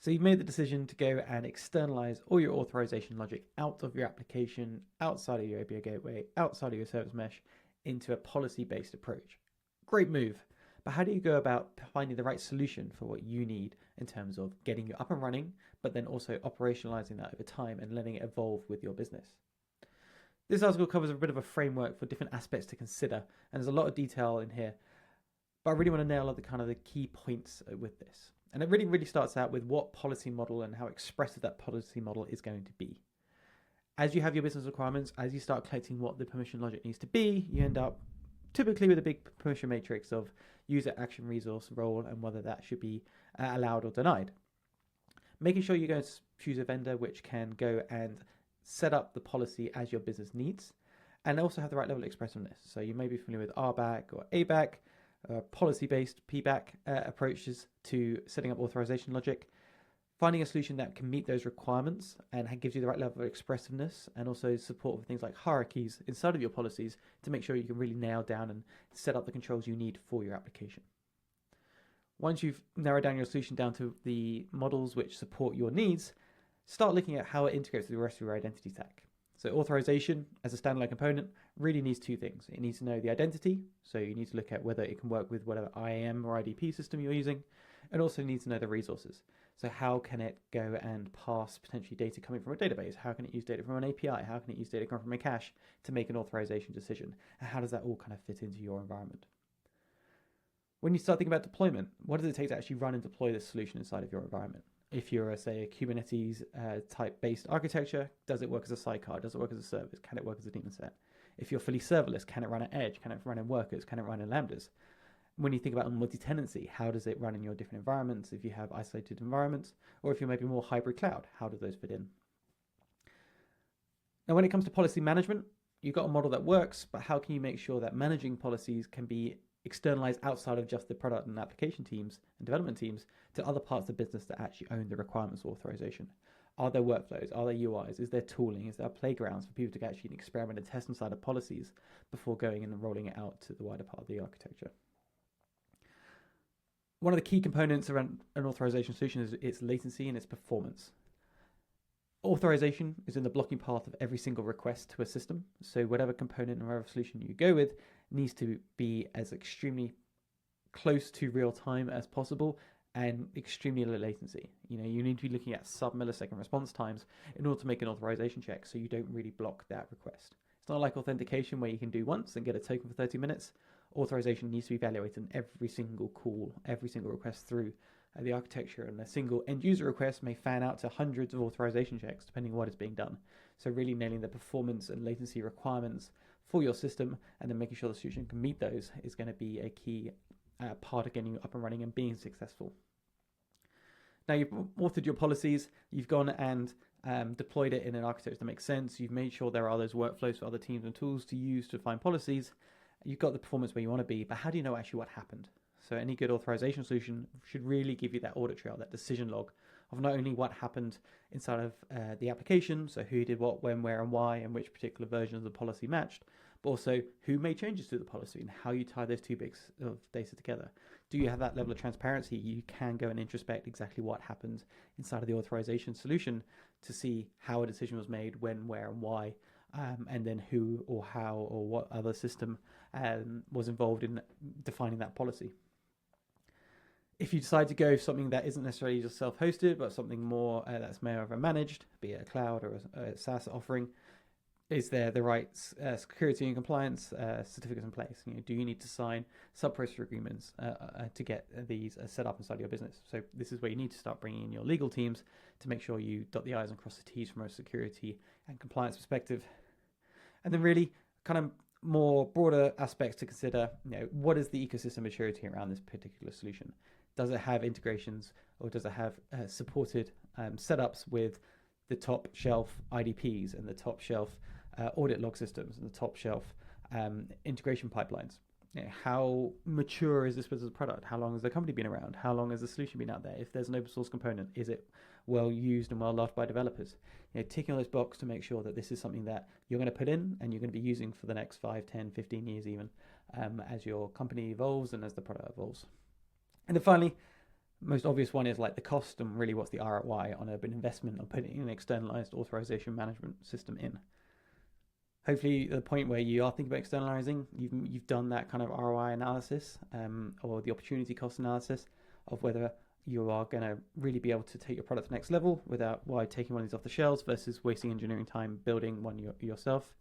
So you've made the decision to go and externalize all your authorization logic out of your application, outside of your ABAC gateway, outside of your service mesh, into a policy-based approach. Great move. But how do you go about finding the right solution for what you need in terms of getting you up and running, but then also operationalizing that over time and letting it evolve with your business? This article covers a bit of a framework for different aspects to consider, and there's a lot of detail in here. But I really want to nail the key points with this. And it really starts out with what policy model and how expressive that policy model is going to be. As you have your business requirements, as you start collecting what the permission logic needs to be, you end up typically with a big permission matrix of user, action, resource, role, and whether that should be allowed or denied. Making sure you go and choose a vendor which can go and set up the policy as your business needs, and also have the right level of expressiveness. So you may be familiar with RBAC or ABAC, policy-based PBAC approaches to setting up authorization logic. Finding a solution that can meet those requirements and gives you the right level of expressiveness, and also support for things like hierarchies inside of your policies to make sure you can really nail down and set up the controls you need for your application. Once you've narrowed down your solution down to the models which support your needs, start looking at how it integrates with the rest of your identity stack. So authorization as a standalone component really needs two things. It needs to know the identity, so you need to look at whether it can work with whatever IAM or IDP system you're using, and also needs to know the resources. So how can it go and pass potentially data coming from a database? How can it use data from an API? How can it use data coming from a cache to make an authorization decision? And how does that all kind of fit into your environment? When you start thinking about deployment, what does it take to actually run and deploy this solution inside of your environment? If you're, say, a Kubernetes type-based architecture, does it work as a sidecar? Does it work as a service? Can it work as a daemon set? If you're fully serverless, can it run at edge? Can it run in workers? Can it run in lambdas? When you think about multi-tenancy, how does it run in your different environments? If you have isolated environments, or if you're maybe more hybrid cloud, how do those fit in? Now, when it comes to policy management, you've got a model that works, but how can you make sure that managing policies can be externalized outside of just the product and application teams and development teams to other parts of the business that actually own the requirements of authorization? Are there workflows? Are there UIs? Is there tooling? Is there playgrounds for people to actually experiment and test inside of policies before going in and rolling it out to the wider part of the architecture? One of the key components around an authorization solution is its latency and its performance. Authorization is in the blocking path of every single request to a system. So whatever component and whatever solution you go with needs to be as extremely close to real time as possible and extremely low latency. You need to be looking at sub-millisecond response times in order to make an authorization check so you don't really block that request. It's not like authentication where you can do once and get a token for 30 minutes. Authorization needs to be evaluated in every single call, every single request through the architecture, and a single end user request may fan out to hundreds of authorization checks depending on what is being done. So really nailing the performance and latency requirements for your system and then making sure the solution can meet those is going to be a key part of getting you up and running and being successful. Now you've authored your policies, you've gone and deployed it in an architecture that makes sense, you've made sure there are those workflows for other teams and tools to use to find policies, you've got the performance where you want to be, but how do you know actually what happened? So any good authorization solution should really give you that audit trail, that decision log of not only what happened inside of the application, so who did what, when, where, and why, and which particular version of the policy matched, but also who made changes to the policy and how you tie those two bits of data together. Do you have that level of transparency? You can go and introspect exactly what happened inside of the authorization solution to see how a decision was made, when, where, and why, and then who or how or what other system was involved in defining that policy. If you decide to go something that isn't necessarily just self-hosted, but something more that's more of a managed, be it a cloud or a SaaS offering, is there the right security and compliance certificates in place? Do you need to sign sub-processor agreements to get these set up inside your business? So this is where you need to start bringing in your legal teams to make sure you dot the I's and cross the T's from a security and compliance perspective. And then really kind of more broader aspects to consider, what is the ecosystem maturity around this particular solution? Does it have integrations, or does it have supported setups with the top shelf IDPs and the top shelf audit log systems and the top shelf integration pipelines? How mature is this as a product? How long has the company been around? How long has the solution been out there? If there's an open source component, is it well used and well loved by developers? Ticking all those boxes to make sure that this is something that you're going to put in and you're going to be using for the next 5, 10, 15 years even, as your company evolves and as the product evolves. And then finally, Most obvious one is like the cost and really what's the ROI on an investment of putting an externalized authorization management system in. Hopefully, at the point where you are thinking about externalizing, you've done that kind of ROI analysis or the opportunity cost analysis of whether you are going to really be able to take your product to the next level without taking one of these off the shelves versus wasting engineering time building one yourself.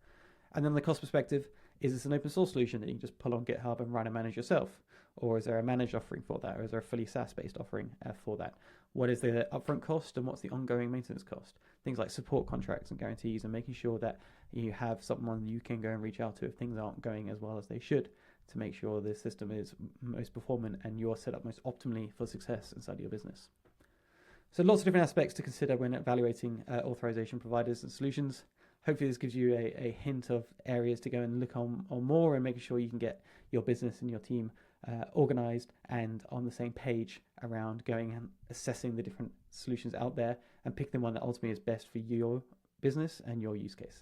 And then the cost perspective, is this an open source solution that you can just pull on GitHub and run and manage yourself? Or is there a managed offering for that? Or is there a fully SaaS-based offering for that? What is the upfront cost and what's the ongoing maintenance cost? Things like support contracts and guarantees, and making sure that you have someone you can go and reach out to if things aren't going as well as they should, to make sure the system is most performant and you're set up most optimally for success inside your business. So lots of different aspects to consider when evaluating authorization providers and solutions. Hopefully this gives you a hint of areas to go and look on more, and making sure you can get your business and your team organized and on the same page around going and assessing the different solutions out there and pick the one that ultimately is best for your business and your use case.